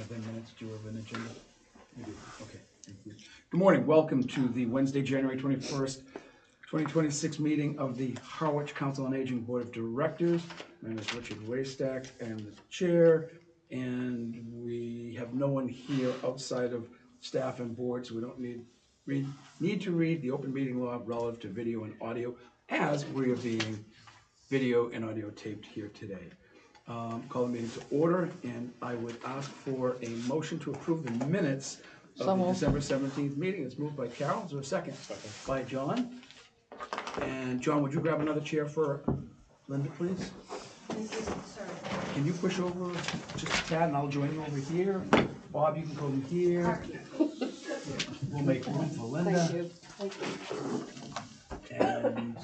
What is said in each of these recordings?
have the minutes. Do you have an agenda? You do. Okay, thank you. Good morning. Welcome to the Wednesday, January 21st, 2026 meeting of the Harwich Council on Aging Board of Directors. My name is Richard Waystack. I am the chair, and we have no one here outside of staff and board, so we don't need to read the open meeting law relative to video and audio, as we are being video and audio taped here today. Call the meeting to order, and I would ask for a motion to approve the minutes of the December 17th meeting. It's moved by Carol. Is there a second? Second. By John. And John, would you grab another chair for Linda, please? Thank you, sir. Can you push over just a tad, and I'll join you over here. Bob, you can come here. We'll make room for Linda. Thank you. Thank you. And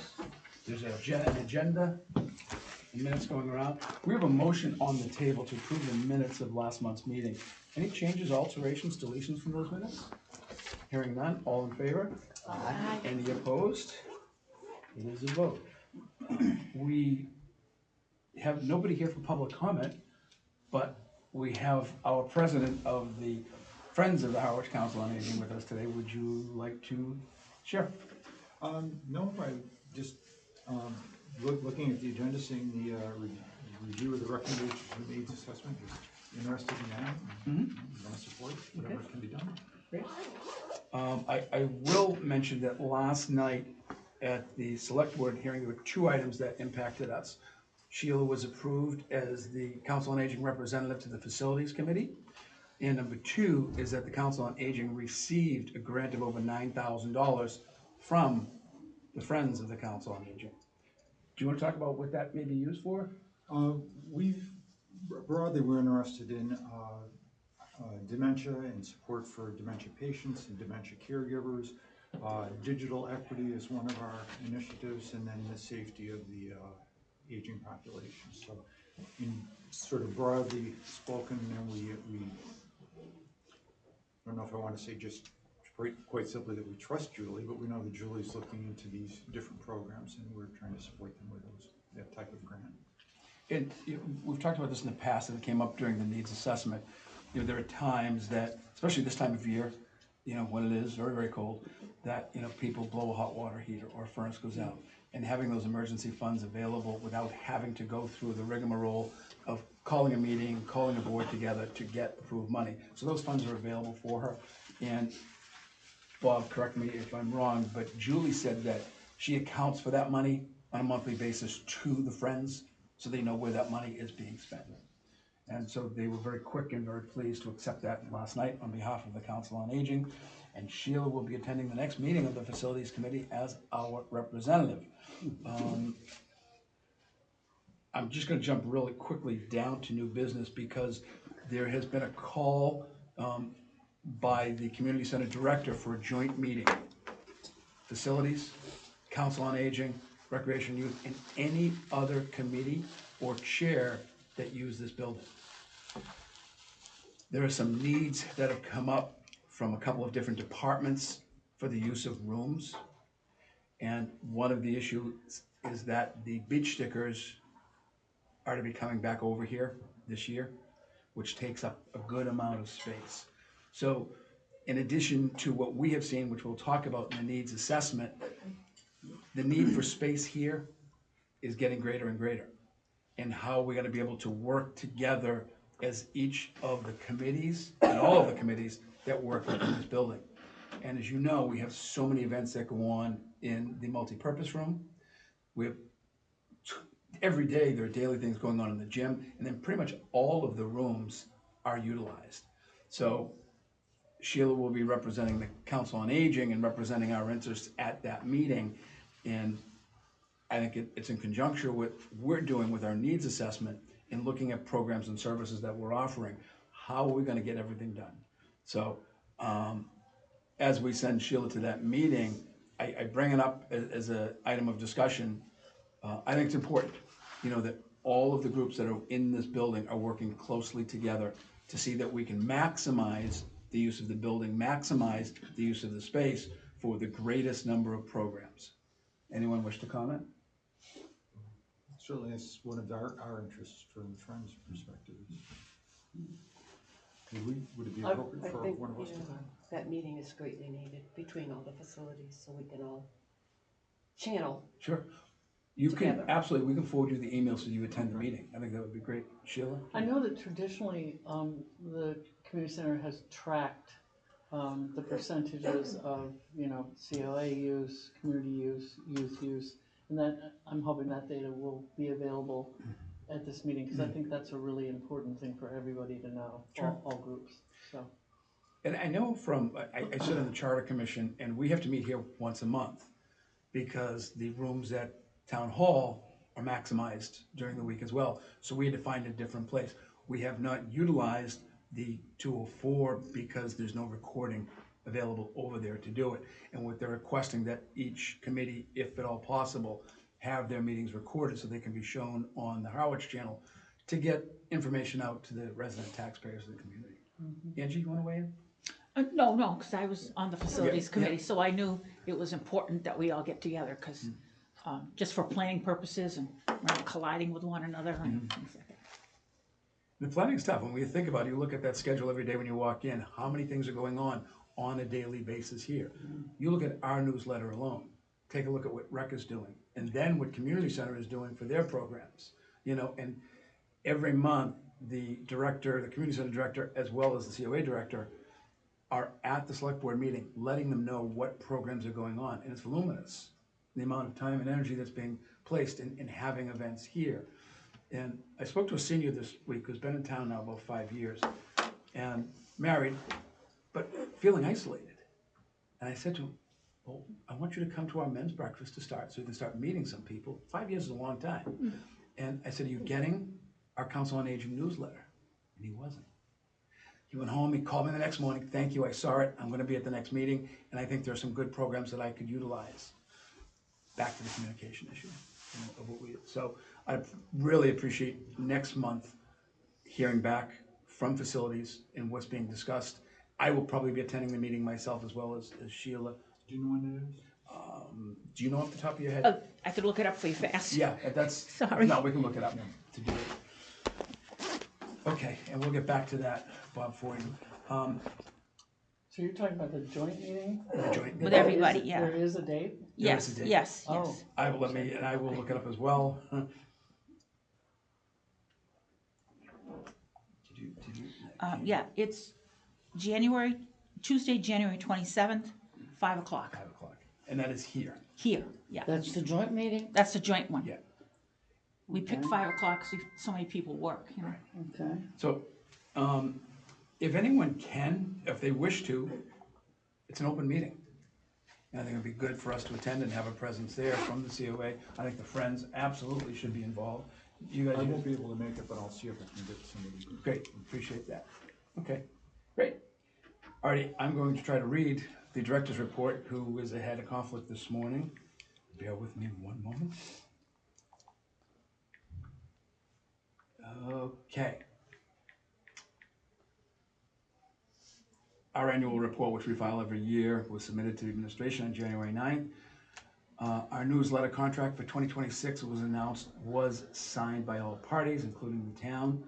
there's an agenda. Minutes going around. We have a motion on the table to approve the minutes of last month's meeting. Any changes, alterations, deletions from those minutes? Hearing none, all in favor? Aye. Any opposed? It is a vote. We have nobody here for public comment, but we have our president of the Friends of the Harwich Council on Aging with us today. Would you like to share? No, I just looking at the agenda, seeing the review of the recommendations and needs assessment, just interested in that. Want to support whatever can be done. Great. I will mention that last night at the select board hearing, there were two items that impacted us. Sheila was approved as the Council on Aging representative to the Facilities Committee. And number two is that the Council on Aging received a grant of over $9,000 from the Friends of the Council on Aging. Do you want to talk about what that may be used for? We're interested in dementia and support for dementia patients and dementia caregivers. Digital equity is one of our initiatives, and then the safety of the aging population. So, in sort of broadly spoken, and we I don't know if I want to say just quite simply that we trust Julie, but we know that Julie's looking into these different programs, and we're trying to support them with that type of grant. And we've talked about this in the past, and it came up during the needs assessment. There are times that, especially this time of year, when it is very, very cold, that people blow a hot water heater or a furnace goes out, and having those emergency funds available without having to go through the rigmarole of calling a meeting, calling a board together to get approved money. So those funds are available for her. And Bob, correct me if I'm wrong, but Julie said that she accounts for that money on a monthly basis to the Friends, so they know where that money is being spent. And so they were very quick and very pleased to accept that last night on behalf of the Council on Aging. And Sheila will be attending the next meeting of the Facilities Committee as our representative. I'm just going to jump really quickly down to new business because there has been a call by the Community Center Director for a joint meeting. Facilities, Council on Aging, Recreation Youth, and any other committee or chair that use this building. There are some needs that have come up from a couple of different departments for the use of rooms. And one of the issues is that the beach stickers are to be coming back over here this year, which takes up a good amount of space. So in addition to what we have seen, which we'll talk about in the needs assessment, the need for space here is getting greater and greater. And how we're going to be able to work together as each of the committees and all of the committees that work within this building. And as you know, we have so many events that go on in the multi-purpose room. We have every day there are daily things going on in the gym, and then pretty much all of the rooms are utilized. So Sheila will be representing the Council on Aging and representing our interests at that meeting. And I think it's in conjunction with what we're doing with our needs assessment and looking at programs and services that we're offering. How are we going to get everything done? So as we send Sheila to that meeting, I bring it up as an item of discussion. I think it's important, that all of the groups that are in this building are working closely together to see that we can maximize the use of the building, maximize the use of the space for the greatest number of programs. Anyone wish to comment? Certainly, it's one of our interests from the Friends' perspective. Would it be I appropriate for think, one of us you to? know, that meeting is greatly needed between all the facilities, so we can all channel. Sure. You can, Together. absolutely, we can forward you the email so you attend the meeting. I think that would be great. Sheila? I know that traditionally, the community center has tracked, the percentages of, COA use, community use, youth use, and that, I'm hoping that data will be available at this meeting, because I think that's a really important thing for everybody to know, Sure. all groups, so. And I know from, I sit on the Charter Commission, and we have to meet here once a month because the rooms at Town Hall are maximized during the week as well. So we had to find a different place. We have not utilized the 204 because there's no recording available over there to do it. And what they're requesting that each committee, if at all possible, have their meetings recorded so they can be shown on the Harwich channel to get information out to the resident taxpayers of the community. Angie, you wanna weigh in? No, because I was on the facilities Yeah, committee, so I knew it was important that we all get together, because, just for planning purposes and we're not colliding with one another and things like that. The planning's tough. When we think about it, you look at that schedule every day when you walk in, how many things are going on a daily basis here? You look at our newsletter alone, take a look at what Rec is doing, and then what Community Center is doing for their programs. And every month, the director, the Community Center director, as well as the COA director, are at the select board meeting, letting them know what programs are going on, and it's voluminous, the amount of time and energy that's being placed in having events here. And I spoke to a senior this week who's been in town now about 5 years, and married, but feeling isolated. And I said to him, well, I want you to come to our men's breakfast to start, so you can start meeting some people. 5 years is a long time. And I said, are you getting our Council on Aging newsletter? And he wasn't. He went home, he called me the next morning, thank you, I saw it, I'm gonna be at the next meeting, and I think there are some good programs that I could utilize. Back to the communication issue, of what we, so I really appreciate next month hearing back from facilities and what's being discussed. I will probably be attending the meeting myself as well as Sheila. Do you know when it is? Do you know off the top of your head? I could look it up for you fast. Yeah, that's, Sorry. no, we can look it up to do it. Okay, and we'll get back to that, Bob, for you. So you're talking about the joint meeting? The joint- With everybody, yeah. There is a date? Yes, There is a date. yes, Oh. yes. I will and I will look it up as well. Did you? Yeah, it's Tuesday, January 27th, 5 o'clock, 5 o'clock, and that is here, here, yeah. That's the joint meeting? That's the joint one. yeah. We picked 5 o'clock because so many people work. Okay. So, if anyone can, if they wish to, it's an open meeting. And I think it'd be good for us to attend and have a presence there from the COA. I think the Friends absolutely should be involved. You I guys, won't be able to make it, but I'll see if I can get somebody. great, appreciate that. Okay, great. Alrighty, I'm going to try to read the director's report, who is had a conflict this morning. Bear with me one moment. Okay. Our annual report, which we file every year, was submitted to the administration on January 9th. Our newsletter contract for 2026 was announced, was signed by all parties, including the town.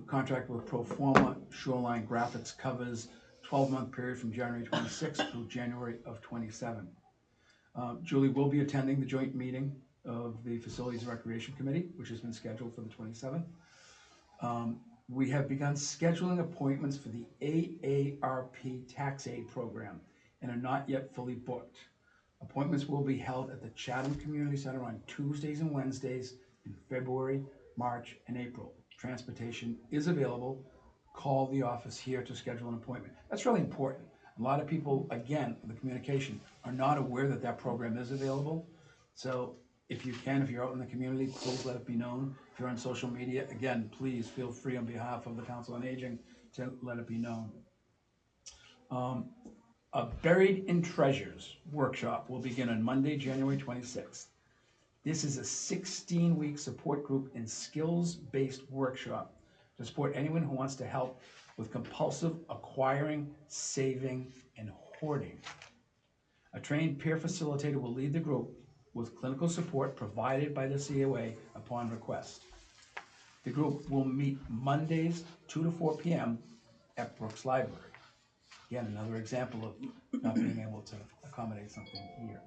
Contract with Pro Forma Shoreline Graphics covers 12-month period from January 26th through January of 27. Julie will be attending the joint meeting of the Facilities and Recreation Committee, which has been scheduled for the 27th. We have begun scheduling appointments for the AARP Tax Aid Program and are not yet fully booked. Appointments will be held at the Chatham Community Center on Tuesdays and Wednesdays in February, March, and April. Transportation is available. Call the office here to schedule an appointment. That's really important. A lot of people, again, the communication, are not aware that that program is available. So if you can, if you're out in the community, please let it be known. If you're on social media, again, please feel free on behalf of the Council on Aging to let it be known. A Buried in Treasures workshop will begin on Monday, January 26th. This is a 16-week support group and skills-based workshop to support anyone who wants to help with compulsive acquiring, saving, and hoarding. A trained peer facilitator will lead the group with clinical support provided by the COA upon request. The group will meet Mondays, 2 to 4 p.m. at Brooks Library. Again, another example of not being able to accommodate something here.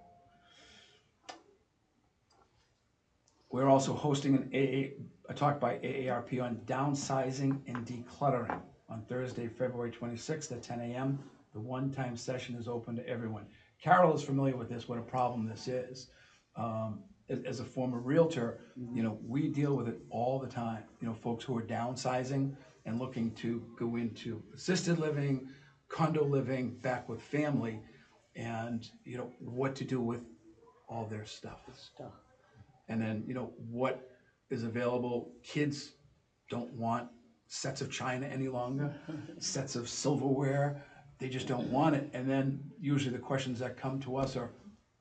We're also hosting a talk by AARP on downsizing and decluttering on Thursday, February 26th at 10 a.m. The one-time session is open to everyone. Carol is familiar with this, what a problem this is. As a former realtor, you know, we deal with it all the time. You know, folks who are downsizing and looking to go into assisted living, condo living, back with family, and, you know, what to do with all their stuff. And then, you know, what is available. Kids don't want sets of china any longer, sets of silverware, they just don't want it. And then usually the questions that come to us are,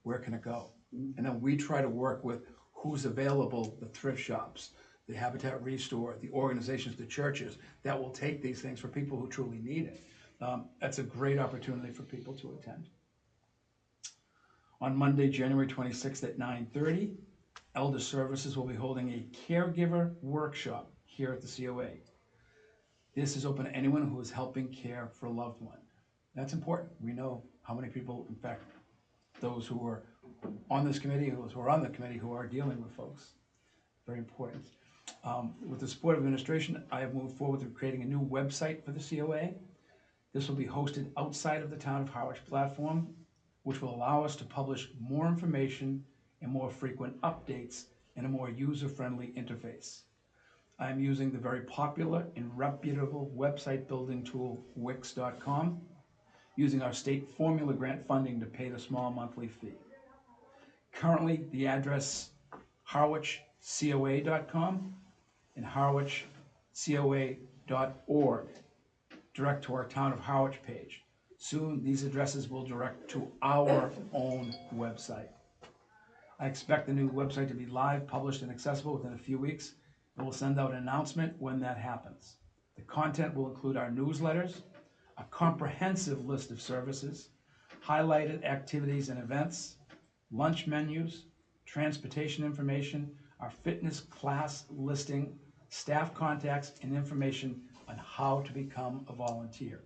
where can it go? And then we try to work with who's available, the thrift shops, the Habitat Restore, the organizations, the churches, that will take these things for people who truly need it. That's a great opportunity for people to attend. On Monday, January 26th at 9:30, Elder Services will be holding a caregiver workshop here at the COA. This is open to anyone who is helping care for a loved one. That's important. We know how many people, in fact, those who are on this committee, those who are on the committee who are dealing with folks. Very important. With the support of administration, I have moved forward with creating a new website for the COA. This will be hosted outside of the Town of Harwich platform, which will allow us to publish more information and more frequent updates in a more user-friendly interface. I am using the very popular and reputable website building tool Wix.com, using our state formula grant funding to pay the small monthly fee. Currently, the address harwichcoa.com and harwichcoa.org direct to our Town of Harwich page. Soon, these addresses will direct to our own website. I expect the new website to be live, published, and accessible within a few weeks, and we'll send out an announcement when that happens. The content will include our newsletters, a comprehensive list of services, highlighted activities and events, lunch menus, transportation information, our fitness class listing, staff contacts, and information on how to become a volunteer.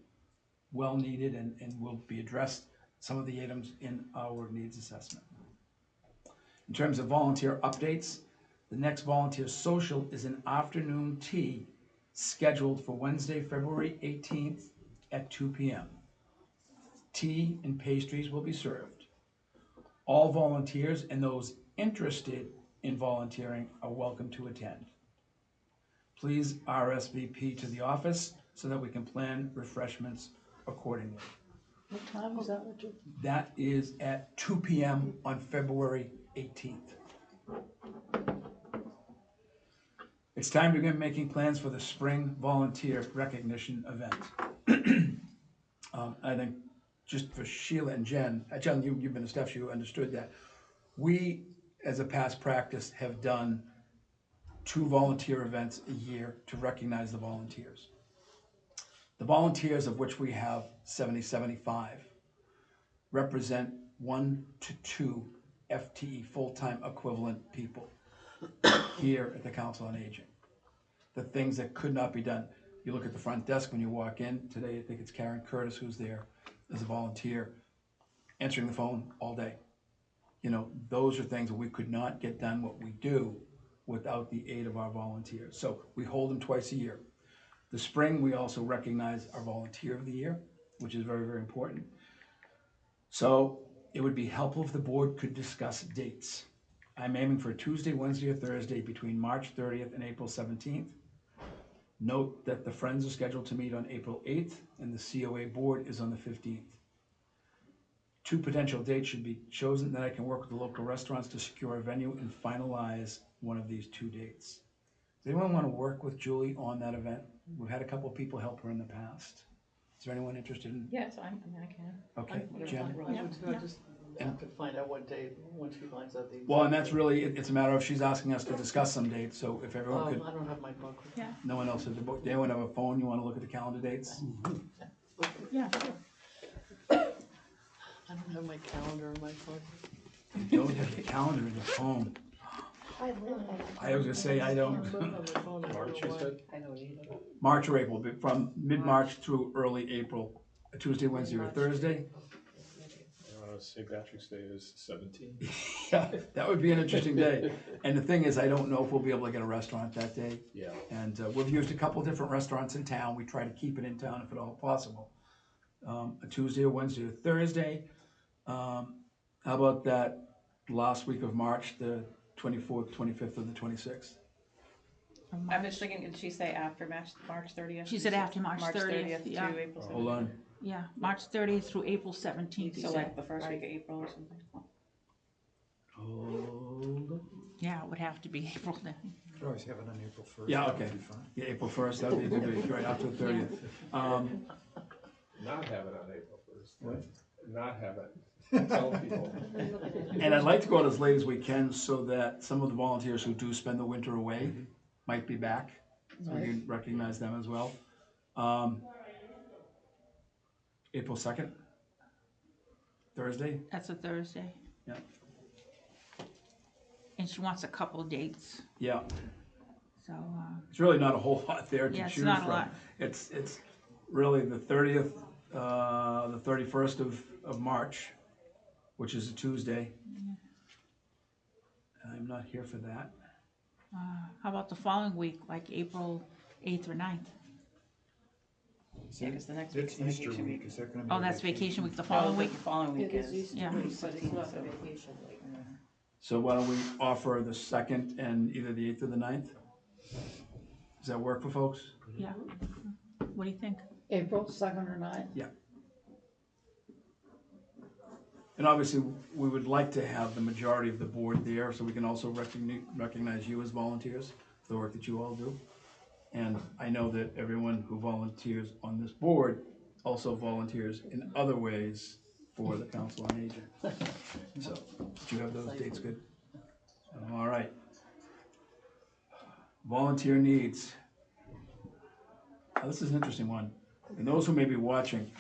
Well needed and will be addressed, some of the items in our needs assessment. In terms of volunteer updates, the next volunteer social is an afternoon tea scheduled for Wednesday, February 18th at 2 p.m. Tea and pastries will be served. All volunteers and those interested in volunteering are welcome to attend. Please RSVP to the office so that we can plan refreshments accordingly. What time is that, Richard? That is at 2 p.m. on February 18th. It's time to begin making plans for the spring volunteer recognition event. I think just for Sheila and Jen, you've been a staff, you understood that. We, as a past practice, have done 2 volunteer events a year to recognize the volunteers. The volunteers, of which we have 75, represent 1 to 2 FTE, full-time equivalent people here at the Council on Aging. The things that could not be done. You look at the front desk when you walk in. Today, I think it's Karen Curtis who's there as a volunteer, answering the phone all day. You know, those are things that we could not get done what we do without the aid of our volunteers. So we hold them twice a year. The spring, we also recognize our Volunteer of the Year, which is very, very important. So it would be helpful if the board could discuss dates. I'm aiming for Tuesday, Wednesday, or Thursday between March 30th and April 17th. Note that the Friends are scheduled to meet on April 8th and the COA board is on the 15th. 2 potential dates should be chosen, then I can work with the local restaurants to secure a venue and finalize one of these 2 dates. Does anyone want to work with Julie on that event? We've had a couple of people help her in the past. Is there anyone interested in? Yes, I mean, I can. Okay, Jen? I just have to find out what day, when she finds out the. Well, and that's really, it's a matter of she's asking us to discuss some dates, so if everyone could, I don't have my book. Yeah, no one else has a book. Do anyone have a phone? You want to look at the calendar dates? yeah, sure. I don't have my calendar in my phone. You don't have the calendar in your phone. I was gonna say, I don't, March, you said? I don't either. March or April, but from mid-March through early April, a Tuesday, Wednesday, or Thursday. St. Patrick's Day is 17. Yeah, that would be an interesting day. And the thing is, I don't know if we'll be able to get a restaurant that day. Yeah. And we've used a couple different restaurants in town. We try to keep it in town if at all possible. A Tuesday, or Wednesday, or Thursday. How about that last week of March, the 24th, 25th, or the 26th? I was thinking, did she say after March 30th? She said after March 30th, yeah. to April 17th. Hold on. Yeah, March 30th through April 17th, you So said. like the first week of April or something? Hold on. Yeah, it would have to be April then. Could always have it on April 1st. Yeah, that would okay. be fine. Yeah, April 1st, that would be a good day, right after the 30th. Not have it on April 1st. What? Not have it. Tell people. And I'd like to go out as late as we can so that some of the volunteers who do spend the winter away might be back. So we can recognize them as well. April 2nd, Thursday. That's a Thursday. Yeah. And she wants a couple dates, Yeah, so, it's really not a whole lot there to yeah, it's choose not a from. lot. It's really the 30th, the 31st of March, which is a Tuesday. I'm not here for that. How about the following week, like April 8th or 9th? Yeah, because the next week's That's the Easter vacation week, week. is that gonna be? Oh, a that's vacation week, the Oh, following the week? following week It is is. Easter Yeah. week, but it's not the 17th, so- vacation week. So why don't we offer the 2nd and either the 8th or the 9th? Does that work for folks? Yeah. What do you think? April 2nd or 9th? And obviously, we would like to have the majority of the board there, so we can also recognize you as volunteers for the work that you all do. And I know that everyone who volunteers on this board also volunteers in other ways for the Council on Aging. So, do you have those dates good? All right. Volunteer needs. Now, this is an interesting one. And those who may be watching,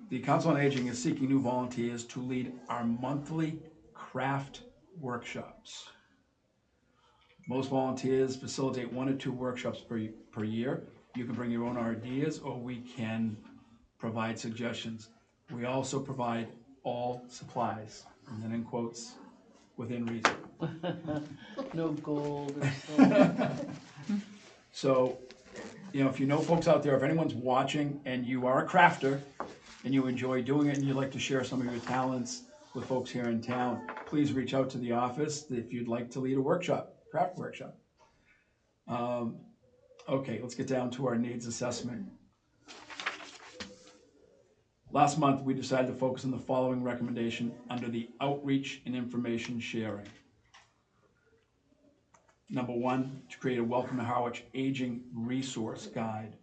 the Council on Aging is seeking new volunteers to lead our monthly craft workshops. Most volunteers facilitate 1 or 2 workshops per year. You can bring your own ideas, or we can provide suggestions. We also provide all supplies, and then in quotes, within reason. No gold or silver. So, if you know folks out there, if anyone's watching and you are a crafter and you enjoy doing it and you'd like to share some of your talents with folks here in town, please reach out to the office if you'd like to lead a workshop, craft workshop. Okay, let's get down to our needs assessment. Last month, we decided to focus on the following recommendation under the outreach and information sharing. Number 1, to create a Welcome to Harwich Aging Resource Guide,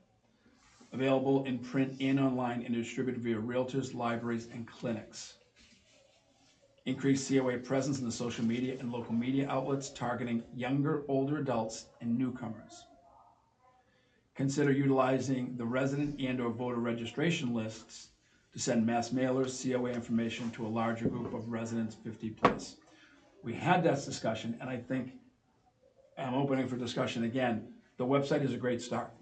available in print and online and distributed via realtors, libraries, and clinics. Increase COA presence in the social media and local media outlets targeting younger, older adults and newcomers. Consider utilizing the resident and/or voter registration lists to send mass mailers, COA information to a larger group of residents 50 plus. We had that discussion, and I think I'm opening for discussion again. The website is a great start.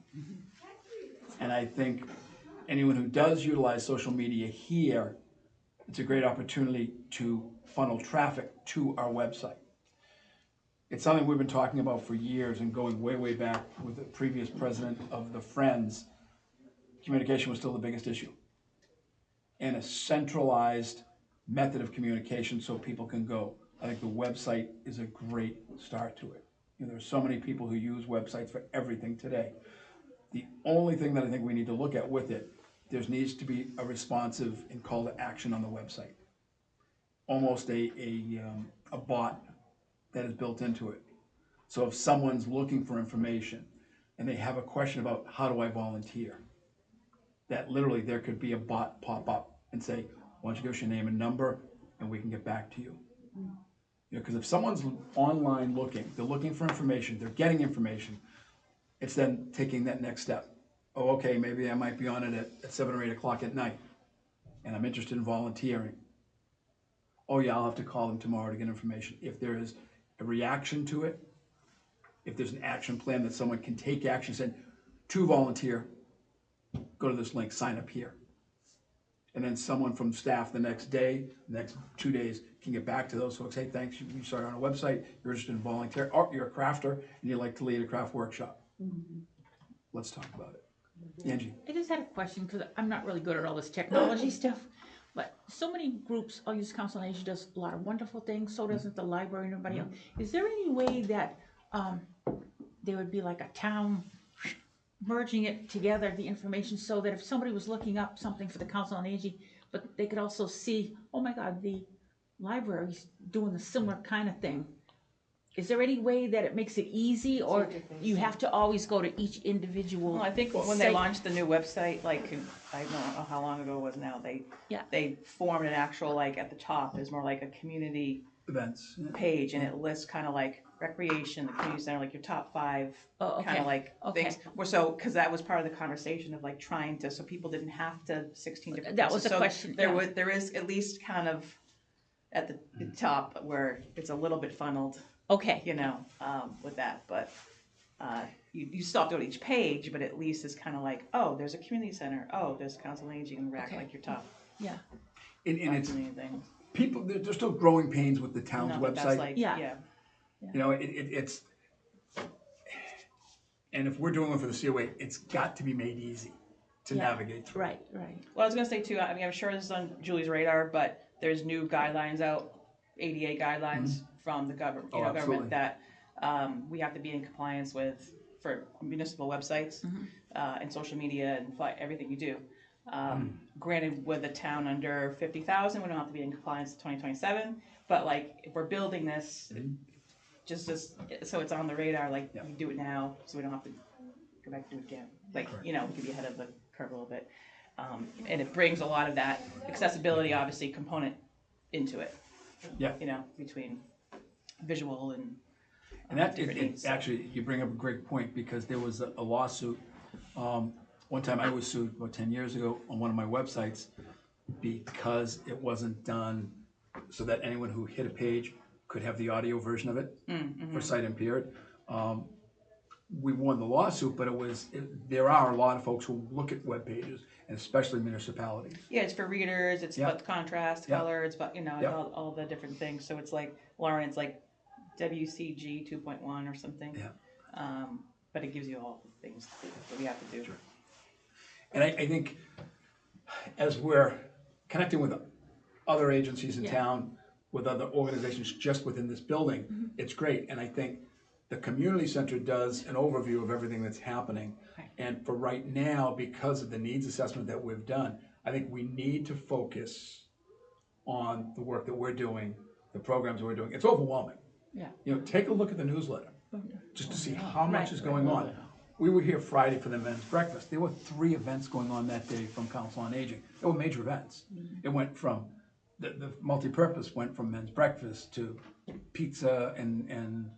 And I think anyone who does utilize social media here, it's a great opportunity to funnel traffic to our website. It's something we've been talking about for years and going way, way back with the previous president of the Friends. Communication was still the biggest issue. And a centralized method of communication so people can go. I think the website is a great start to it. There's so many people who use websites for everything today. The only thing that I think we need to look at with it, there needs to be a responsive and call to action on the website. Almost a bot that is built into it. So if someone's looking for information and they have a question about how do I volunteer, that literally there could be a bot pop up and say, why don't you give us your name and number and we can get back to you. Because if someone's online looking, they're looking for information, they're getting information, it's then taking that next step. Oh, okay, maybe I might be on it at 7 or 8 o'clock at night, and I'm interested in volunteering. Oh yeah, I'll have to call them tomorrow to get information. If there is a reaction to it. If there's an action plan that someone can take action, said, to volunteer, go to this link, sign up here. And then someone from staff the next day, the next 2 days, can get back to those folks, hey, thanks, you started on a website, you're interested in volunteer, or you're a crafter, and you'd like to lead a craft workshop. Let's talk about it. Angie? I just had a question, because I'm not really good at all this technology stuff, but so many groups, I'll use Council on Aging does a lot of wonderful things, so doesn't the library and everybody else. Is there any way that, there would be like a town merging it together, the information, so that if somebody was looking up something for the Council on Aging, but they could also see, oh my God, the library's doing a similar kind of thing. Is there any way that it makes it easy, or you have to always go to each individual? Well, I think when they launched the new website, like, I don't know how long ago it was now, they formed an actual, like, at the top is more like a community Events. page, and it lists kind of like recreation, the community center, like your top 5 kind of like things. So, because that was part of the conversation of like trying to, so people didn't have to 16 different. That was the so question. There is at least kind of at the top where it's a little bit funneled. Okay. You know, with that, but you still have to go to each page, but at least it's kind of like, oh, there's a community center, oh, there's Council on Aging and Rec, like your top. Yeah. And it's, things. people, there's still growing pains with the town's No, but that's website. like, Yeah. yeah. You know, it's, and if we're doing it for the COA, it's got to be made easy to navigate through. Right. Well, I was gonna say too, I mean, I'm sure this is on Julie's radar, but there's new guidelines out, ADA guidelines from the government, Oh, absolutely. that we have to be in compliance with for municipal websites and social media and everything you do. Granted, with a town under 50,000, we don't have to be in compliance to 2027, but like if we're building this, just so it's on the radar, like we do it now, so we don't have to go back to do it again. Like, you know, we could be ahead of the curve a little bit. And it brings a lot of that accessibility, obviously, component into it. Yeah. You know, between visual and that, different needs. actually, you bring up a great point, because there was a lawsuit. One time I was sued about 10 years ago on one of my websites because it wasn't done so that anyone who hit a page could have the audio version of it for sight impaired. We won the lawsuit, but there are a lot of folks who look at web pages, and especially municipalities. Yeah, it's for readers, it's about the contrast, color, it's about, you know, Yep. all the different things. So it's like, Lauren, it's like WCG 2.1 or something. Yeah. But it gives you all the things that we have to do. Sure. And I think as we're connecting with other agencies in town, with other organizations just within this building, it's great. And I think the community center does an overview of everything that's happening. Right. And for right now, because of the needs assessment that we've done, I think we need to focus on the work that we're doing, the programs we're doing. It's overwhelming. Yeah. You know, take a look at the newsletter, just to see how much is going on. We were here Friday for the men's breakfast. There were 3 events going on that day from Council on Aging. They were major events. It went from, the multi-purpose went from men's breakfast to pizza and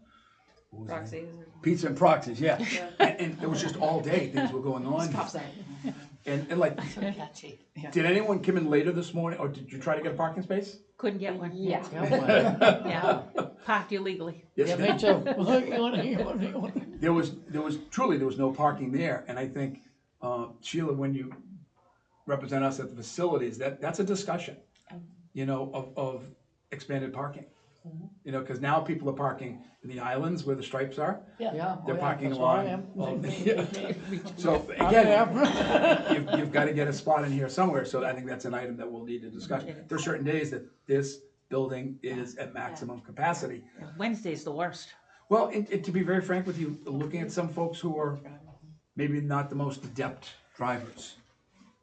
what was it? Proxies. Pizza and proxies, yeah. And it was just all day, things were going on. And like, did anyone come in later this morning, or did you try to get a parking space? Couldn't get one. Yeah. Yeah. Parked illegally. Yes, Yeah, me too. There was no parking there, and I think, Sheila, when you represent us at the facilities, that's a discussion, you know, of expanded parking. You know, because now people are parking in the islands where the stripes are. Yeah. They're parking that's where I along. am. So again, you've got to get a spot in here somewhere, so I think that's an item that we'll need to discuss. There are certain days that this building is at maximum capacity. Wednesday's the worst. Well, and to be very frank with you, looking at some folks who are maybe not the most adept drivers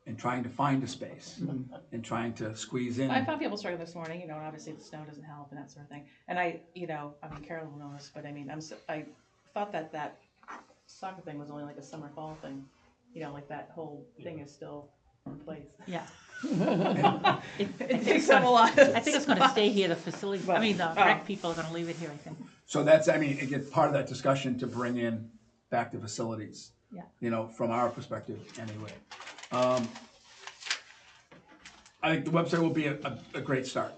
and trying to find a space and trying to squeeze in. I found people struggling this morning, you know, and obviously the snow doesn't help and that sort of thing. And I mean, Carol will know this, but I mean, I thought that soccer thing was only like a summer fall thing. You know, like that whole thing is still in place. Yeah. It takes up a lot. I think it's gonna stay here, the facility, the rec people are gonna leave it here, I think. So that's, I mean, again, part of that discussion to bring in back to facilities. Yeah. You know, from our perspective anyway. I think the website will be a great start.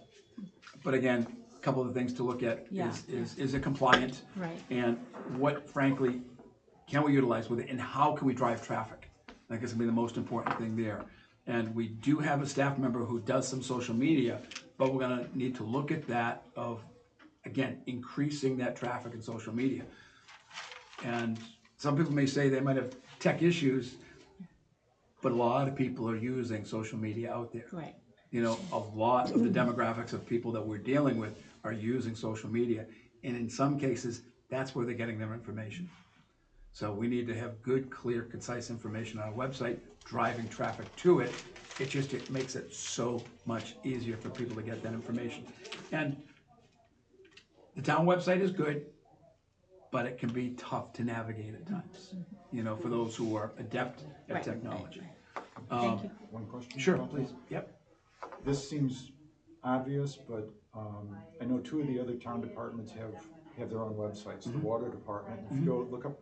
But again, couple of the things to look at Yeah. is it compliant? Right. And what frankly, can we utilize with it, and how can we drive traffic? I think it's gonna be the most important thing there. And we do have a staff member who does some social media, but we're gonna need to look at that of, again, increasing that traffic in social media. And some people may say they might have tech issues, but a lot of people are using social media out there. Right. You know, a lot of the demographics of people that we're dealing with are using social media. And in some cases, that's where they're getting their information. So we need to have good, clear, concise information on our website, driving traffic to it. It makes it so much easier for people to get that information. And the town website is good, but it can be tough to navigate at times, you know, for those who are adept at Right, technology. Thank you. One question? Sure, about please, that? yep. This seems obvious, but I know two of the other town departments have their own websites. The water department, if you go look up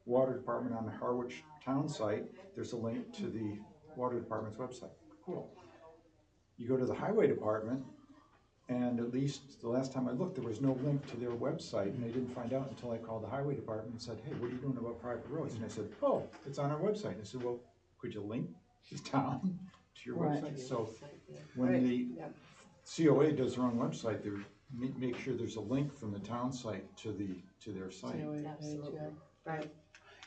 water department on the Harwich town site, there's a link to the water department's website. Cool. You go to the highway department, and at least the last time I looked, there was no link to their website, and I didn't find out until I called the highway department and said, hey, what are you doing about private roads? And I said, oh, it's on our website. And I said, well, could you link the town to your Right. website? So Yeah. when Right. the Yep. COA does their own website, they make sure there's a link from the town site to their site. COA page, Absolutely. yeah. Right.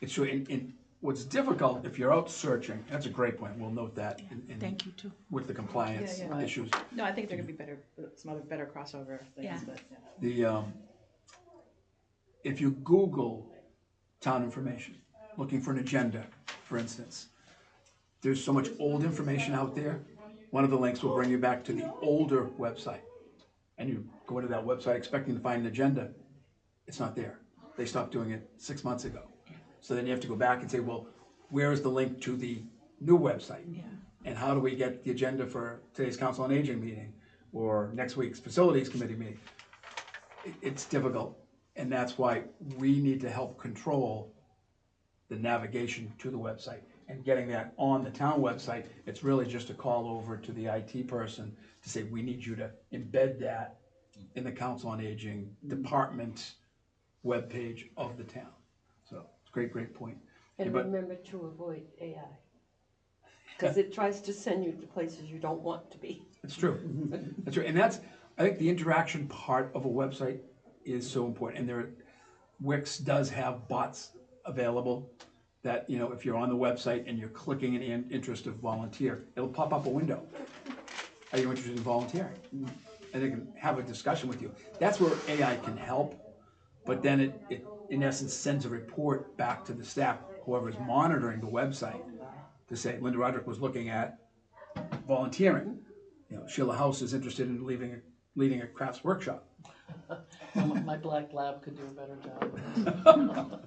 It's true, and what's difficult, if you're out searching, that's a great point, we'll note that Thank you too. with the compliance Yeah, yeah. Right. issues. No, I think there could be better, some other better crossover Yeah. things, but yeah. The, if you Google town information, looking for an agenda, for instance, there's so much old information out there. One of the links will bring you back to the older website. And you go into that website expecting to find an agenda, it's not there. They stopped doing it 6 months ago. So then you have to go back and say, well, where is the link to the new website? Yeah. And how do we get the agenda for today's Council on Aging meeting or next week's Facilities Committee meeting? It's difficult, and that's why we need to help control the navigation to the website and getting that on the town website. It's really just a call over to the IT person to say, we need you to embed that in the Council on Aging department webpage of the town. So it's a great point. And But- remember to avoid AI. Because it tries to send you to places you don't want to be. It's true. That's true. And I think the interaction part of a website is so important. And Wix does have bots available that, you know, if you're on the website and you're clicking an interest of volunteer, it'll pop up a window. Are you interested in volunteering? And they can have a discussion with you. That's where AI can help, but then it in essence sends a report back to the staff, whoever's monitoring the website, to say, Linda Roderick was looking at volunteering. You know, Sheila House is interested in leading a crafts workshop. My black lab could do a better job.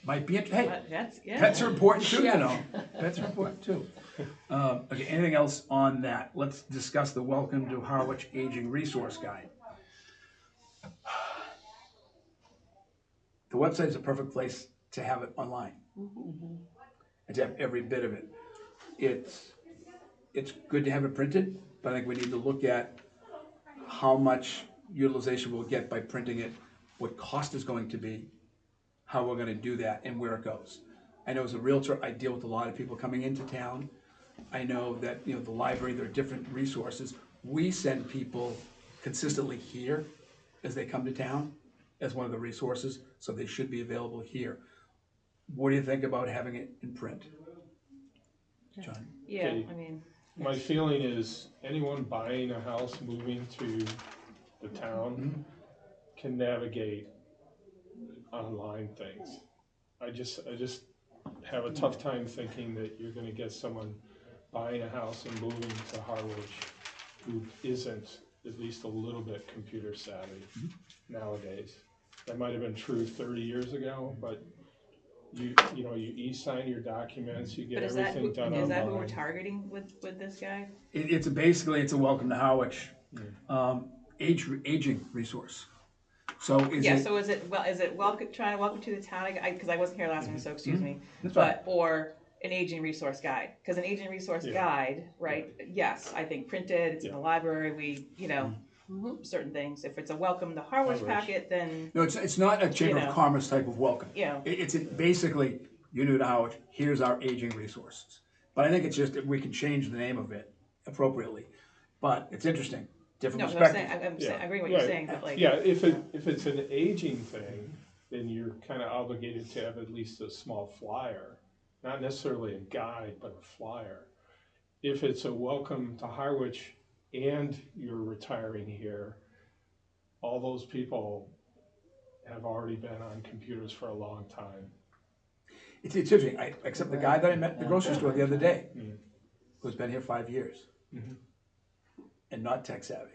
Might be, hey, But that's, yeah. pets are important too, you know. Pets are important too. Okay, anything else on that? Let's discuss the Welcome to Harwich Aging Resource Guide. The website is a perfect place to have it online. And to have every bit of it. It's good to have it printed, but I think we need to look at how much utilization we'll get by printing it, what cost is going to be, how we're gonna do that, and where it goes. I know as a realtor, I deal with a lot of people coming into town. I know that, you know, the library, there are different resources. We send people consistently here as they come to town as one of the resources, so they should be available here. What do you think about having it in print? John? Yeah, Okay. I mean, My feeling is anyone buying a house, moving to the town can navigate online things. I just have a tough time thinking that you're gonna get someone buying a house and moving to Harwich who isn't at least a little bit computer savvy nowadays. That might have been true 30 years ago, but you know, you e-sign your documents, you get but is that everything done is that who we're online. targeting with this guy? It's a welcome to Harwich, aging resource. So is Yeah, it, so is it trying to welcome to the town, because I wasn't here last week, so excuse me. That's fine. Or an aging resource guide, because an aging resource Yeah. guide, right, yes, I think printed, it's in the library, we, you know, certain things. If it's a welcome to Harwich Harwich. packet, then, No, it's not a Chamber You know. of Commerce type of welcome. you know, It's basically, you're new to Howard, here's our aging resources. But I think it's just that we can change the name of it appropriately. But it's interesting, different no, I'm perspective. saying, I'm saying, Yeah, I agree what you're right. saying, but like. Yeah, if it's an aging thing, then you're kind of obligated to have at least a small flyer, not necessarily a guide, but a flyer. If it's a welcome to Harwich and you're retiring here, all those people have already been on computers for a long time. It's interesting, except the guy that I met at the grocery store the other day, Mm. who's been here 5 years Mhm. and not tech savvy.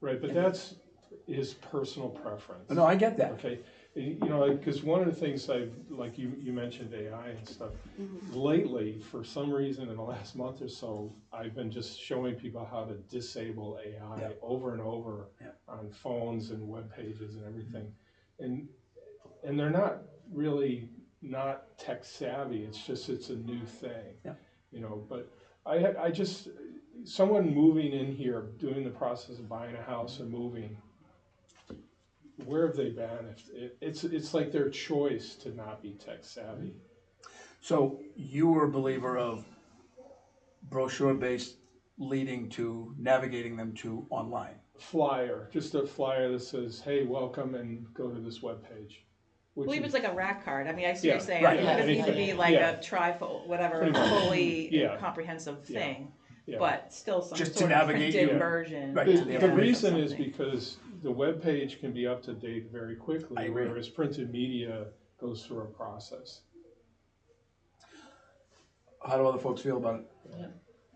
Right, but that's his personal preference. No, I get that. Okay, you know, because one of the things like you mentioned AI and stuff. Lately, for some reason in the last month or so, I've been just showing people how to disable AI Yeah. over and over Yeah. on phones and web pages and everything. And they're not really not tech savvy, it's a new thing. Yeah. You know, but I just, someone moving in here, doing the process of buying a house and moving, where have they been? It's like their choice to not be tech savvy. So you were a believer of brochure-based leading to navigating them to online. Flyer, just a flyer that says, hey, welcome, and go to this webpage. I believe it's like a rack card. I mean, I see what Yeah, you're saying. right, It doesn't need to be anything. like Yeah. a trifold, whatever, Pretty much. fully Yeah. comprehensive Yeah. thing, Yeah. but still some Just to sort of navigate printed you. version. Right, The, to the the information. reason is Something. because the web page can be up to date very I quickly, agree. whereas printed media goes through a process. How do other folks feel about it? Yeah,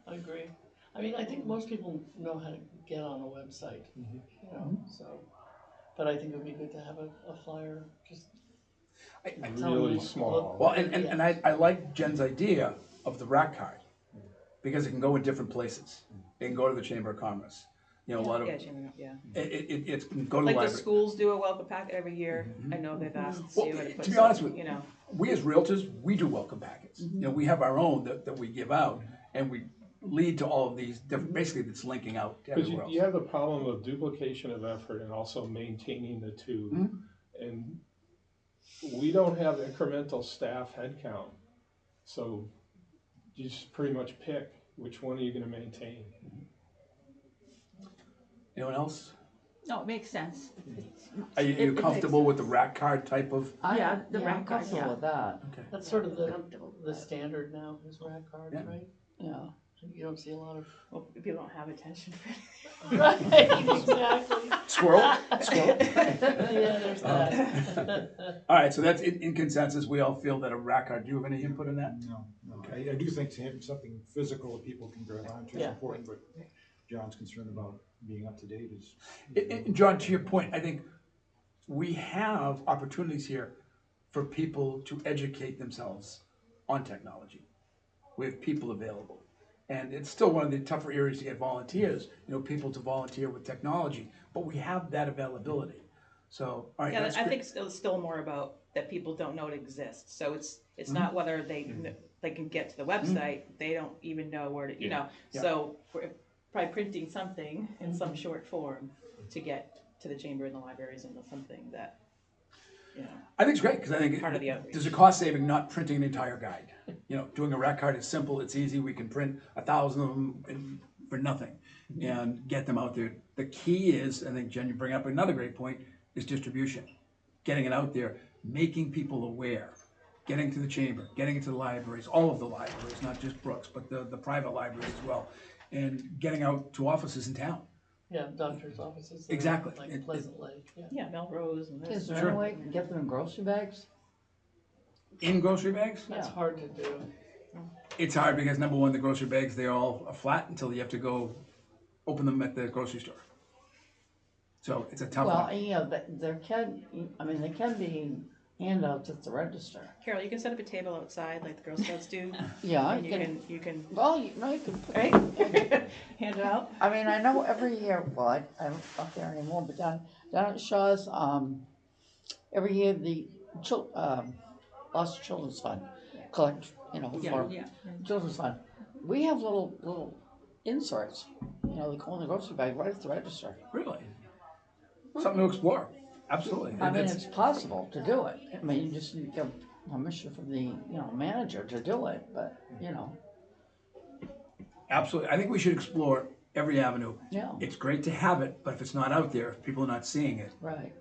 I agree. I mean, I think most people know how to get on a website, you know, so, but I think it would be good to have a flyer, just telling Really them small. Well, and I like Jen's idea of the rack card, because it can go in different places. It can go to the Chamber of Commerce, you know, a lot of, Yeah, it, Jimmy, yeah. it can go to the Like the library. schools do a welcome packet every year. I know they've asked Well, Sue to put to be honest some, with you know. We as realtors, we do welcome packets. You know, we have our own that we give out, and we lead to all of these different, basically it's linking out to Because everywhere else. you have the problem of duplication of effort and also maintaining the two. And we don't have incremental staff headcount. So you just pretty much pick which one are you gonna maintain. Anyone else? No, it makes sense. Are you It makes comfortable with the rack card type of? Yeah, the I'm rack card, comfortable yeah. with that, Okay. that's sort of Comfortable with the that. standard now, is rack cards, Yeah. right? yeah. You don't see a lot of. Well, people don't have attention. Right, exactly. Squirrel? Squirrel? Yeah, there's that. All right, so that's in consensus, we all feel that a rack card, do you have any input in that? No, I do think having something physical that people can grab onto is Yeah. important, but John's concern about being up to date is. And John, to your point, I think we have opportunities here for people to educate themselves on technology. We have people available. And it's still one of the tougher areas to get volunteers, you know, people to volunteer with technology, but we have that availability. So, all right, Yeah, that's I great. think it's still more about that people don't know it exists. So it's not whether they can get to the website, they don't even know where to, you know. Yeah. So we're probably printing something in some short form to get to the chamber and the libraries and something that, you know. I think it's great, because I think Part of the outreach. there's a cost saving not printing an entire guide. You know, doing a rack card is simple, it's easy, we can print 1,000 of them for nothing and get them out there. The key is, I think Jen, you bring up another great point, is distribution. Getting it out there, making people aware, getting to the chamber, getting it to the libraries, all of the libraries, not just Brooks, but the private libraries as well, and getting out to offices in town. Yeah, doctor's offices. that are Exactly. Like Pleasant Lake, yeah. Yeah, Melrose and this. Is there Sure. any way to get them in grocery bags? In grocery bags? That's Yeah. hard to do. It's hard because number one, the grocery bags, they all are flat until you have to go open them at the grocery store. So it's a tough Well, one. you know, there can, I mean, there can be handouts at the register. Carol, you can set up a table outside like the Girl Scouts do. Yeah, And you can, well, you know, you can put, hand it out. I mean, I know every year, well, I'm not there anymore, but down at Shaw's, every year the Lost Children's Fund collect, you know, Yeah, for yeah. Children's Fund. We have little inserts, you know, they go in the grocery bag right at the register. Really? something to explore, absolutely. I mean, It's- it's possible to do it. I mean, you just need to get permission from the, manager to do it, but, Absolutely, I think we should explore every avenue. yeah, It's great to have it, but if it's not out there, if people are not seeing it, right.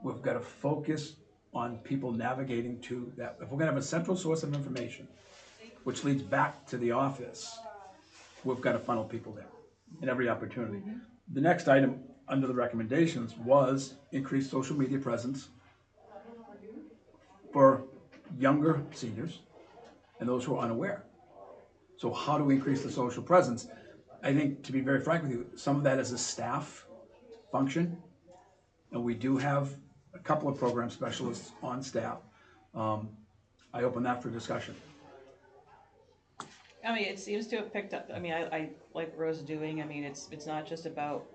we've got to focus on people navigating to that. If we're gonna have a central source of information, which leads back to the office, we've got to funnel people there in every opportunity. The next item under the recommendations was increased social media presence for younger seniors and those who are unaware. So how do we increase the social presence? I think, to be very frank with you, some of that is a staff function. And we do have a couple of program specialists on staff. I open that for discussion. I mean, it seems to have picked up, I mean, I like Rose doing, I mean, it's not just about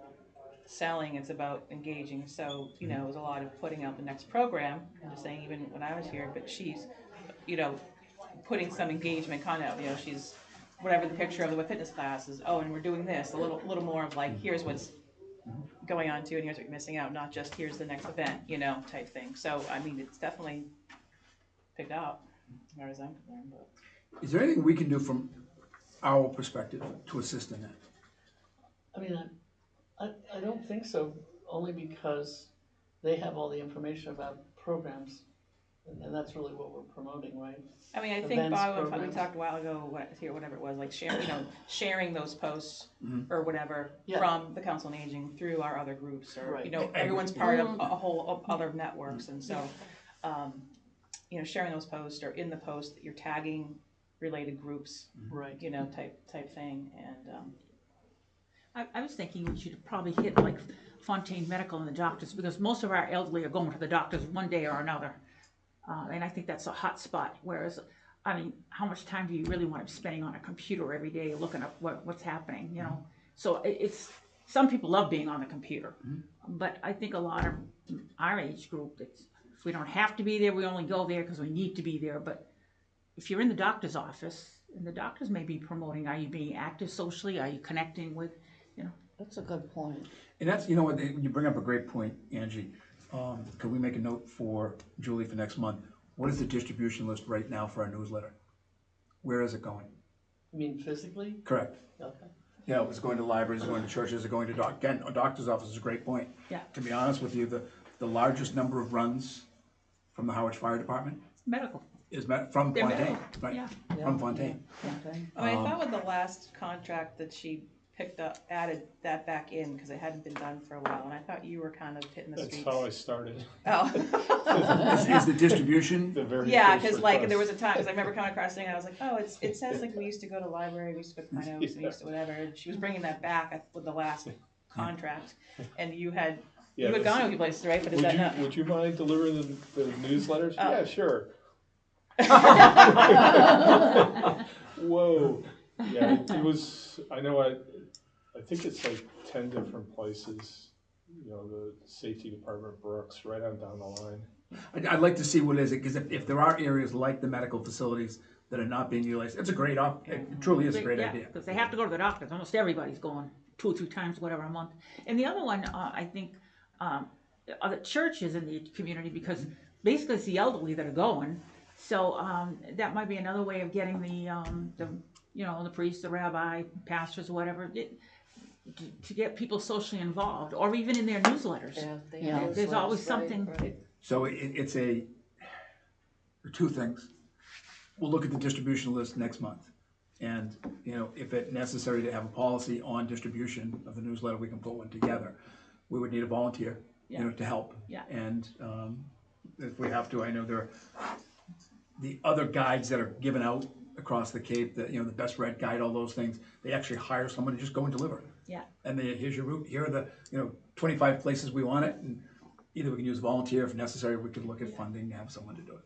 selling, it's about engaging, so, it was a lot of putting out the next program, I'm just saying, even when I was here, but she's, putting some engagement content out, she's, whatever the picture of the fitness class is, and we're doing this, a little more of like, here's what's going on too, and here's what you're missing out, not just here's the next event, type thing, so, I mean, it's definitely picked up, as far as I'm concerned, but. Is there anything we can do from our perspective to assist in that? I mean, I don't think so, only because they have all the information about programs, and that's really what we're promoting, right? I mean, I think Events, Bob, we programs. talked a while ago, whatever it was, like sharing those posts or whatever Yeah. from the Council on Aging through our other groups, or Right. everyone's part of a whole of other networks, and so, sharing those posts or in the post that you're tagging related groups, Right. type thing, and I was thinking we should probably hit like Fontaine Medical and the doctors, because most of our elderly are going to the doctors one day or another. And I think that's a hot spot, whereas, I mean, how much time do you really want to be spending on a computer every day looking up what's happening, So it's, some people love being on the computer, but I think a lot of our age group, if we don't have to be there, we only go there because we need to be there, but if you're in the doctor's office, and the doctors may be promoting, are you being active socially, are you connecting with, That's a good point. And that's, what, you bring up a great point, Angie. Could we make a note for Julie for next month? What is the distribution list right now for our newsletter? Where is it going? You mean physically? Correct. Okay. Yeah, it's going to libraries, it's going to churches, it's going to again, a doctor's office is a great point. Yeah. To be honest with you, the largest number of runs from the Harwich Fire Department medical. is from They're Fontaine, medical, right? yeah. From Fontaine. Okay. I mean, I thought with the last contract that she picked up, added that back in, because it hadn't been done for a while, and I thought you were kind of hitting the That's streets. how I started. Oh. Is the distribution, The very Yeah, first because like there was request. a time, because I remember coming across thing, and I was like, oh, it says like we used to go to library, we used to go to Pine Oaks, we used to whatever, and she was bringing that back with the last contract, and you had Yeah, gone this- to a few places, right? But is that not? Would you mind delivering the newsletters? Oh. Yeah, sure. Whoa. Yeah, it was, I know I think it's like 10 different places, the safety department, Brooks, right on down the line. I'd like to see what is it, because if there are areas like the medical facilities that are not being utilized, it's a great it truly is a great idea. Because they have to go to the doctors, almost everybody's going 2 or 3 times, whatever, a month. And the other one, I think, are the churches in the community, because basically it's the elderly that are going. So that might be another way of getting the priest, the rabbi, pastors, whatever, to get people socially involved, or even in their newsletters. Yeah. There's always something. So it's there are 2 things. We'll look at the distribution list next month. And, if it's necessary to have a policy on distribution of the newsletter, we can put one together. We would need a volunteer, to help. Yeah. And if we have to, I know there are the other guides that are given out across the Cape, the best read guide, all those things, they actually hire someone to just go and deliver it. Yeah. And here's your route, here are the, 25 places we want it, and either we can use volunteer, if necessary, we could look at funding to have someone to do it.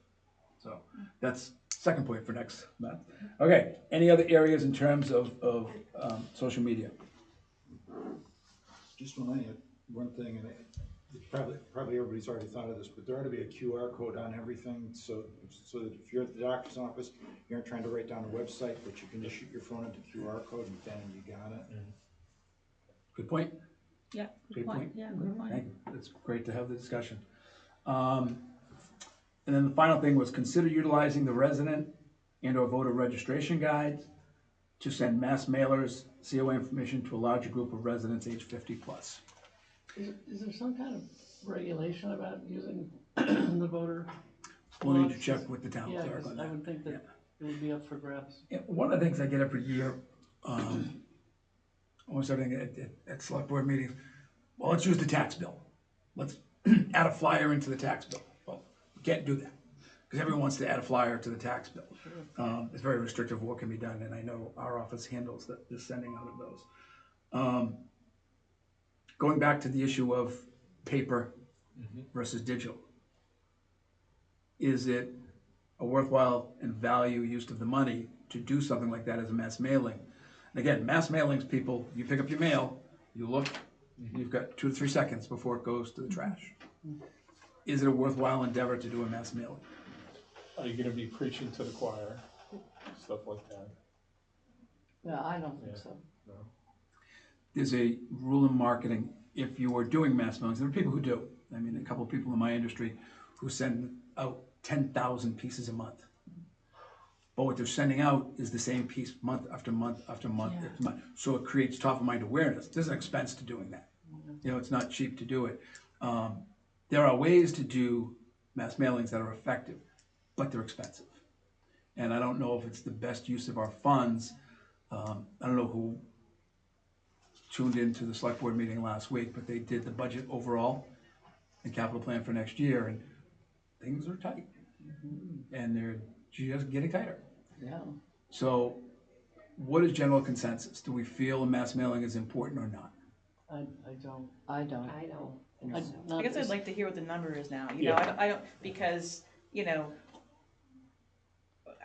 So that's second point for next month. Okay, any other areas in terms of social media? Just want to add one thing, and probably everybody's already thought of this, but there ought to be a QR code on everything, so that if you're at the doctor's office, you aren't trying to write down a website, but you can just shoot your phone into QR code and bang, you got it. Good point. Yeah, good Great point, point. yeah, good point. Thank you. It's great to have the discussion. And then the final thing was consider utilizing the resident and or voter registration guide to send mass mailers, COA information to a larger group of residents age 50 plus. Is there some kind of regulation about using the voter? We'll need to books? check with the town Yeah, clerk 'cause on I that. would think that it would be up for grabs. Yeah, one of the things I get every year, almost everything at select board meetings, well, let's use the tax bill. Let's add a flyer into the tax bill. Well, we can't do that, because everyone wants to add a flyer to the tax bill. It's very restrictive what can be done, and I know our office handles the sending out of those. Going back to the issue of paper versus digital, is it a worthwhile and value use of the money to do something like that as a mass mailing? And again, mass mailings, people, you pick up your mail, you look, you've got 2 to 3 seconds before it goes to the trash. Is it a worthwhile endeavor to do a mass mailing? Are you gonna be preaching to the choir, stuff like that? Yeah, I don't think Yeah. so. There's a rule in marketing, if you are doing mass mailings, there are people who do. I mean, a couple of people in my industry who send out 10,000 pieces a month. But what they're sending out is the same piece month after month after month Yeah. after month. So it creates top of mind awareness. There's an expense to doing that. You know, it's not cheap to do it. There are ways to do mass mailings that are effective, but they're expensive. And I don't know if it's the best use of our funds. I don't know who tuned into the select board meeting last week, but they did the budget overall and capital plan for next year, and things are tight. And they're just getting tighter. Yeah. So what is general consensus? Do we feel a mass mailing is important or not? I don't. I don't think I- so. not I guess I'd this- like to hear what the number is now, you know, Yeah. I don't, because, you know,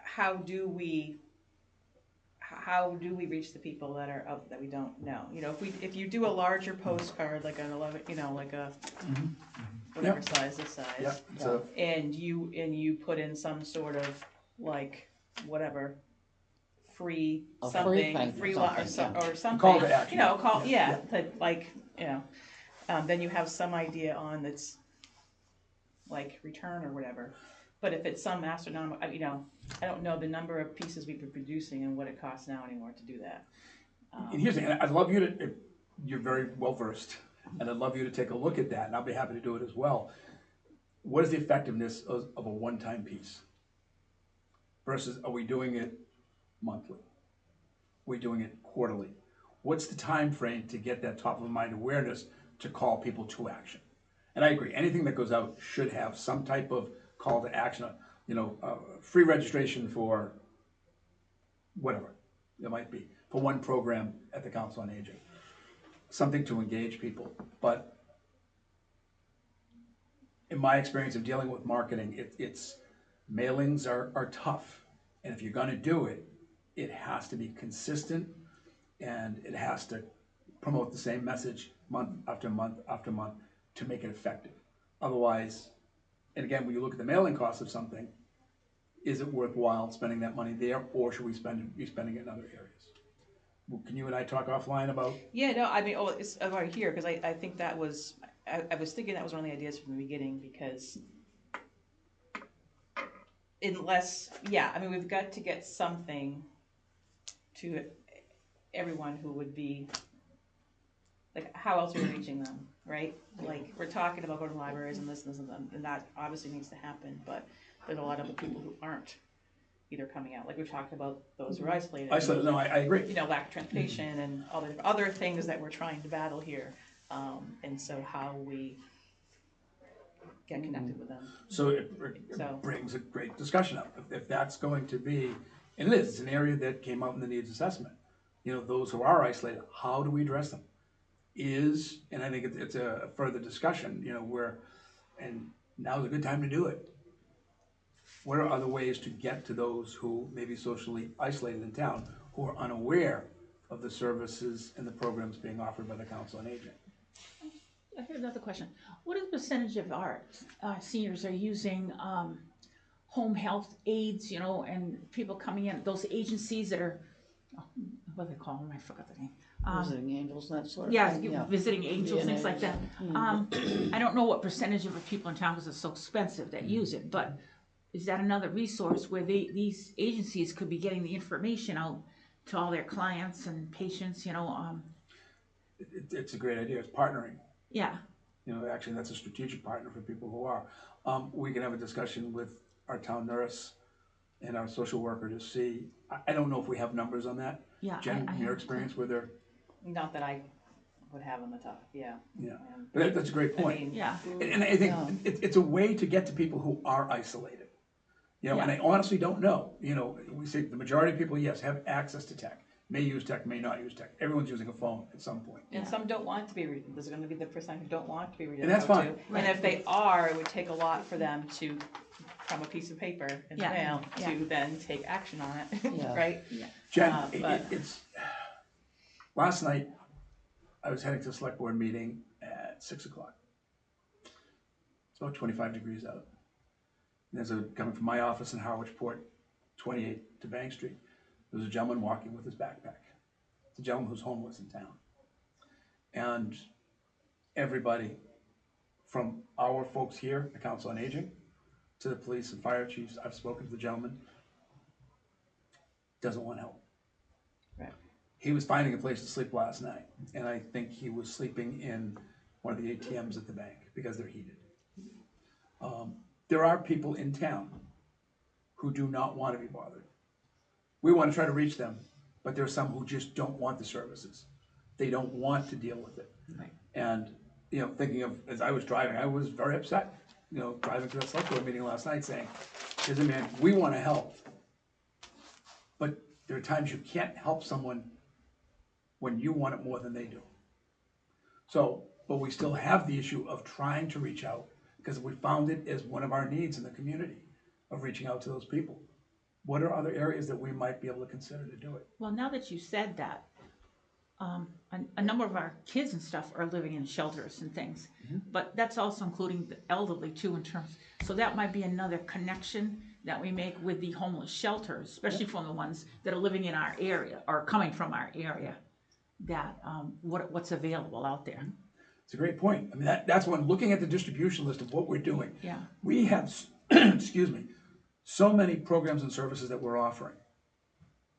how do we reach the people that are out, that we don't know? You know, if you do a larger postcard, like an 11, you know, like a, whatever size this size, So and you put in some sort of, like, whatever, free A free something, thing, free something, or something. call to action. You know, call, Yeah. yeah, that, like, you know, then you have some idea on that's, like, return or whatever. But if it's some astronomical, you know, I don't know the number of pieces we've been producing and what it costs now anymore to do that. And here's the thing, I'd love you to, you're very well versed, and I'd love you to take a look at that, and I'll be happy to do it as well. What is the effectiveness of a one-time piece? Versus, are we doing it monthly? Are we doing it quarterly? What's the time frame to get that top of mind awareness to call people to action? And I agree, anything that goes out should have some type of call to action, you know, free registration for whatever it might be, for one program at the Council on Aging. Something to engage people. But in my experience of dealing with marketing, it's mailings are tough. And if you're gonna do it, it has to be consistent and it has to promote the same message month after month after month to make it effective. Otherwise, and again, when you look at the mailing cost of something, is it worthwhile spending that money there, or should we be spending it in other areas? Well, can you and I talk offline about? Yeah, no, I mean, it's about here, because I think that was, I was thinking that was one of the ideas from the beginning, because unless, yeah, I mean, we've got to get something to everyone who would be, like, how else are we reaching them, right? Like, we're talking about going to libraries and this and that obviously needs to happen, but there's a lot of people who aren't either coming out, like we've talked about those who are isolated. No, I agree. You know, lack of transportation and all the other things that we're trying to battle here. And so how we get connected with them. So it So- brings a great discussion up. If that's going to be, and it is, it's an area that came up in the needs assessment. You know, those who are isolated, how do we address them? And I think it's a further discussion, you know, where, and now's a good time to do it. What are other ways to get to those who may be socially isolated in town, who are unaware of the services and the programs being offered by the Council on Aging? I have another question. What is the percentage of our seniors are using home health aides, you know, and people coming in, those agencies that are, what do they call them? I forgot the name. Visiting angels and that sort of Yeah, thing, visiting angels, things like that. Mm. I don't know what percentage of the people in town, because it's so expensive, that use it, but is that another resource where these agencies could be getting the information out to all their clients and patients, It's a great idea, it's partnering. yeah, Actually, that's a strategic partner for people who are. We can have a discussion with our town nurse and our social worker to see, I don't know if we have numbers on that. yeah. Jen, I in your have- experience with her, Not that I would have on the top, yeah. yeah, but that's a great I point. mean, Yeah, And I think Yeah. it's a way to get to people who are isolated. And I honestly don't know, we say the majority of people, yes, have access to tech, may use tech, may not use tech. Everyone's using a phone at some point. and some don't want it to be, there's gonna be the percent who don't want it to be read And that's out fine. to. Right. And if they are, it would take a lot for them to, from a piece of paper in the Yeah. mail, Yeah. to then take action on it, Yeah. right? Jen, But- it's, last night, I was heading to the select board meeting at 6:00. It's about 25 degrees out. Coming from my office in Harwich Port, 28 to Bank Street, there was a gentleman walking with his backpack. It's a gentleman who's homeless in town. And everybody, from our folks here, the Council on Aging, to the police and fire chiefs, I've spoken to the gentleman, doesn't want help. Right. He was finding a place to sleep last night, and I think he was sleeping in one of the ATMs at the bank because they're heated. There are people in town who do not want to be bothered. We want to try to reach them, but there are some who just don't want the services. They don't want to deal with it. Right. And, thinking of, as I was driving, I was very upset, driving to that select board meeting last night saying, listen, man, we want to help. But there are times you can't help someone when you want it more than they do. So, but we still have the issue of trying to reach out, because we found it as one of our needs in the community, of reaching out to those people. What are other areas that we might be able to consider to do it? well, now that you said that, a number of our kids and stuff are living in shelters and things, but that's also including the elderly too, in terms, so that might be another connection that we make with the homeless shelters, especially from the ones that are living in our area, or coming from our area, that, what's available out there. It's a great point. I mean, that's when, looking at the distribution list of what we're doing. Yeah. We have, excuse me, so many programs and services that we're offering,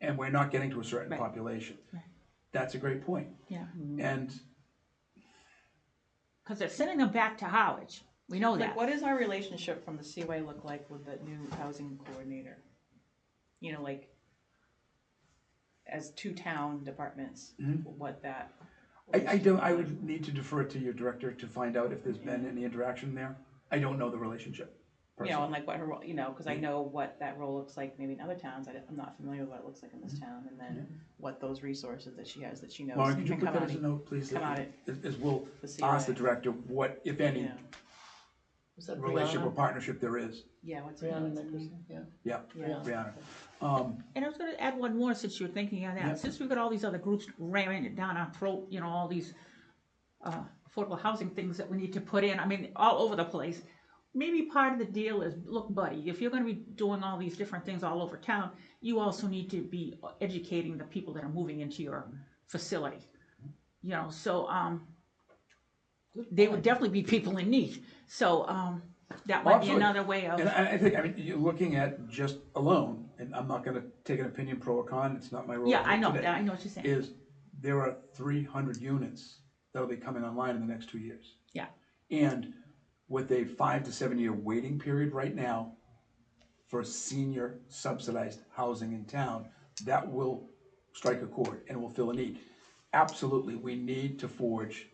and we're not getting to a certain Right. population. Right. That's a great point. Yeah, And because they're sending them back to Harwich, we know Like, that. what does our relationship from the COA look like with the new housing coordinator? Like, as two town departments, what that. I would need to defer to your director to find out if there's been any interaction there. I don't know the relationship personally. And like what her, because I know what that role looks like maybe in other towns, I'm not familiar with what it looks like in this town, and then what those resources that she has, that she knows Lauren, could you can put come that out as a of note, please? come out As we'll the ask the COA. director what, if any, Yeah, Was that relationship or Brianna? partnership there is. yeah, what's her Brianna name? Nickerson, yeah. Yeah, Yeah. Brianna. And I was gonna add one more, since you're thinking of that, Yeah. since we've got all these other groups ramming it down our throat, all these affordable housing things that we need to put in, I mean, all over the place. Maybe part of the deal is, look, buddy, if you're gonna be doing all these different things all over town, you also need to be educating the people that are moving into your facility. So, they would definitely be people in need, so, that might be Absolutely. another way of, And I think, you're looking at just alone, and I'm not gonna take an opinion pro or con, it's not my role yeah, I know, today, I know what you're saying. is there are 300 units that'll be coming online in the next 2 years. Yeah. And with a 5 to 7 year waiting period right now for senior subsidized housing in town, that will strike a chord and will fill a need. Absolutely, we need to forge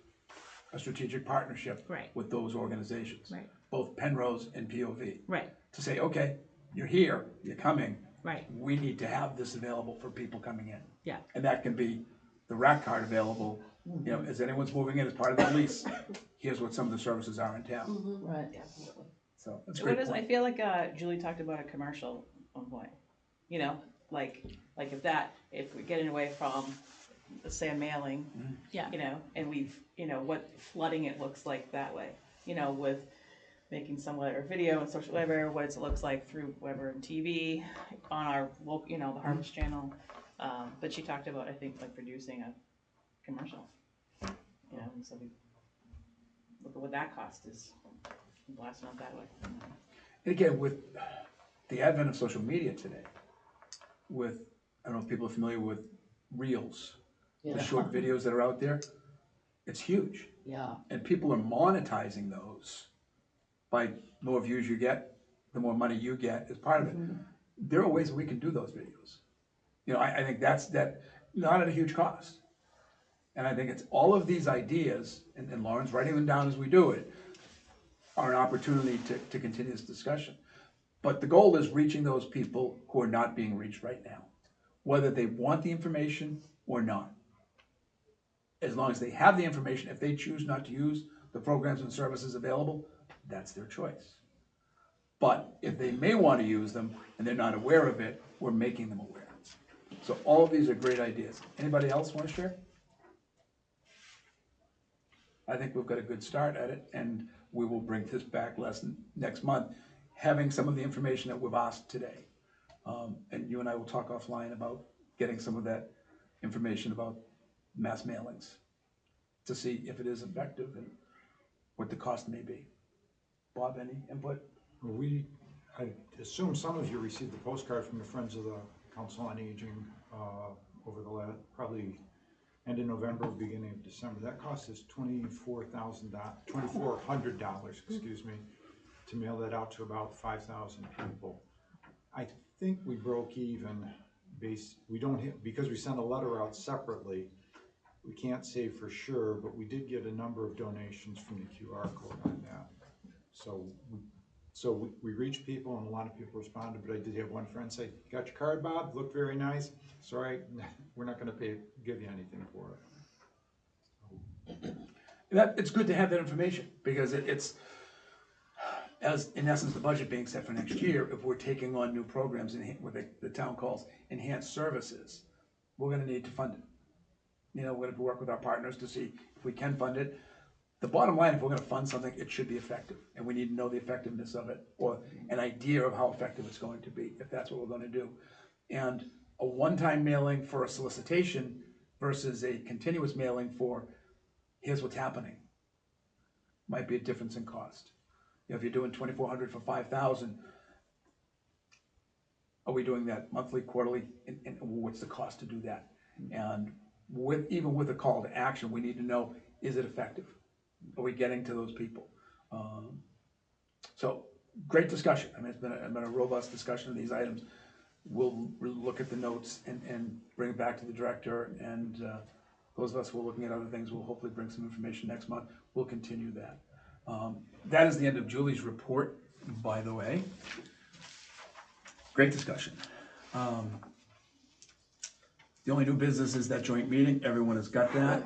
a strategic partnership Right. with those organizations. Right. Both Penrose and POV. Right, To say, okay, you're here, you're coming, right, we need to have this available for people coming in. yeah. And that can be the rack card available, as anyone's moving in as part of the lease, here's what some of the services are in town. Right. So, that's a What great is, I point. feel like Julie talked about a commercial at one point, like if we're getting away from, let's say, a mailing, Yeah. and we've, what flooding it looks like that way, with making some whatever video and social, whatever, what it looks like through whatever in TV, on our local, the Harvest channel. But she talked about, I think, like producing commercial. You know, and so we, look at what that cost is, blasting out that way. And again, with the advent of social media today, with, I don't know if people are familiar with Reels, the Yeah. short videos that are out there, it's huge. Yeah, And people are monetizing those by the more views you get, the more money you get as part of it. There are ways we can do those videos. You know, I think that's not at a huge cost. And I think it's all of these ideas, and Lauren's writing them down as we do it, are an opportunity to continue this discussion. But the goal is reaching those people who are not being reached right now, whether they want the information or not. As long as they have the information, if they choose not to use the programs and services available, that's their choice. But if they may want to use them and they're not aware of it, we're making them aware. So all of these are great ideas. Anybody else want to share? I think we've got a good start at it, and we will bring this back next month, having some of the information that we've asked today. And you and I will talk offline about getting some of that information about mass mailings to see if it is effective and what the cost may be. Bob, any input? Well, I assume some of you received the postcard from the Friends of the Council on Aging over the last, probably end of November, beginning of December. That cost us $2,400, excuse me, to mail that out to about 5,000 people. I think we broke even we don't hit, because we sent a letter out separately, we can't say for sure, but we did get a number of donations from the QR code on that. So we reached people and a lot of people responded, but I did have one friend say, "Got your card, Bob? Looked very nice. Sorry, we're not gonna give you anything for it." It's good to have that information, because it's, as in essence, the budget being set for next year, if we're taking on new programs and what the town calls enhanced services, we're gonna need to fund it. You know, we're gonna work with our partners to see if we can fund it. The bottom line, if we're gonna fund something, it should be effective, and we need to know the effectiveness of it, or an idea of how effective it's going to be, if that's what we're gonna do. And a one-time mailing for a solicitation versus a continuous mailing for, here's what's happening, might be a difference in cost. You know, if you're doing 2,400 for 5,000, are we doing that monthly, quarterly, and what's the cost to do that? And even with a call to action, we need to know, is it effective? Are we getting to those people? So, great discussion. I mean, it's been a robust discussion of these items. We'll look at the notes and bring it back to the director, and those of us who are looking at other things will hopefully bring some information next month. We'll continue that. That is the end of Julie's report, by the way. Great discussion. The only new business is that joint meeting. Everyone has got that.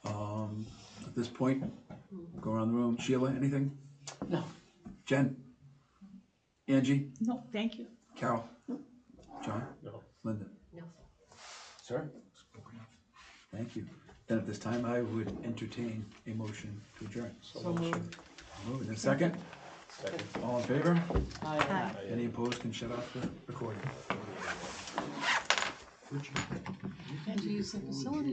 At this point, go around the room. Sheila, anything? No. Jen? Angie? No, thank you. Carol? John? No. Linda? No. Sir? Thank you. Then at this time, I would entertain a motion to adjourn. So moved. Moved. In a second? Second. All in favor? Aye. Any opposed can shut off the recording. And to use the facilities